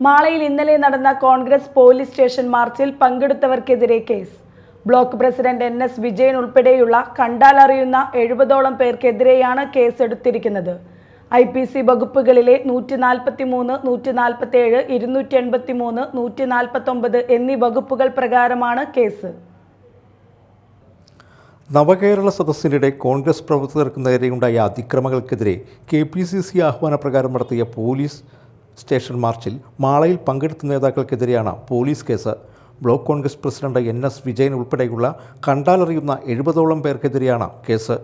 മാളയിൽ ഇന്നലെ നടന്ന Congress police station മാർച്ചിൽ പങ്കെടുത്തവർക്കെതിരെ case. Block president NS Vijayan ഉൾപ്പെടെയുള്ള കണ്ടാലറിയുന്ന 70ഓളം പേർക്കെതിരെയാണ് കേസെടുത്തിരിക്കുന്നത്. IPC വകുപ്പുകളിലെ 143, 147, 283, 149 എന്നീ വകുപ്പുകൾ പ്രകാരമാണ് കേസ്. നവകേരള സദസ്സിനിടെ കോൺഗ്രസ് പ്രവർത്തകർക്ക് നേരെയുണ്ടായ അതിക്രമങ്ങൾക്കെതിരെ KPCC ആഹ്വാനപ്രകാരം നടത്തിയ പോലീസ് സ്റ്റേഷൻ മാർച്ചിൽ മാളയിൽ പങ്കെടുത്ത നേതാക്കൾക്കെതിരെയാണ് police case. Block Congress president NS Vijayan ഉൾപ്പെടെയുള്ള കണ്ടാലറിയുന്ന 70ഓളം പേർക്കെതിരെയാണ് കേസ്.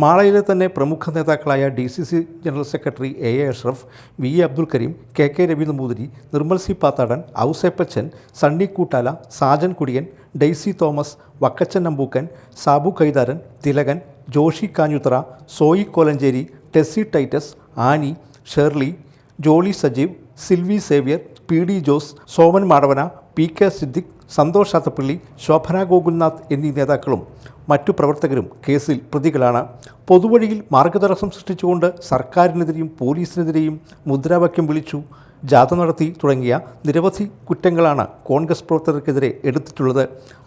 മാളയിലെ തന്നെ പ്രമുഖ നേതാക്കളായ DCC general secretary AA Ashraf, VA Abdul Kareem, KK Ravi Namboothiri, Nirmal C Pathadan, Ouseppachan, Sunny Koottala, Sajan Kudiyan, Daisy Thomas, Vakkachan Nambookkan, Sabu Kaitharan, Thilakan, Joshy Kanjuthara, Soyi Kolenchery, Tessy Titus, Annie, Shirley, Jolly Sajeev, Silvy Xavier, PD Jose, Soman Madavana, PK Siddique, Santhosh Athappally, Shobhana Gokulnath എന്നീ നേതാക്കളും മറ്റു പ്രവർത്തകരും കേസിൽ പ്രതികളാണ്. പൊതുവഴിയിൽ മാർഗതടസ്സം സൃഷ്ടിച്ചുകൊണ്ട് സർക്കാരിനെതിരെയും പോലീസിനെതിരെയും മുദ്രാവാക്യം വിളിച്ചു, ജാഥ നടത്തി തുടങ്ങിയ നിരവധി കുറ്റങ്ങളാണ് കോൺഗ്രസ് പ്രവർത്തകർക്കെതിരെ എടുത്തിട്ടുള്ളത്.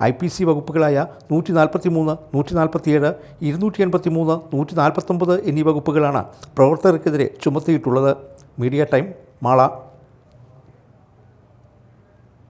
IPC വകുപ്പുകളായ 143, 147, 283, 149 എന്നീ വകുപ്പുകളാണ് പ്രവർത്തകർക്കെതിരെ ചുമത്തിയിട്ടുള്ളത്. Media time, Mala.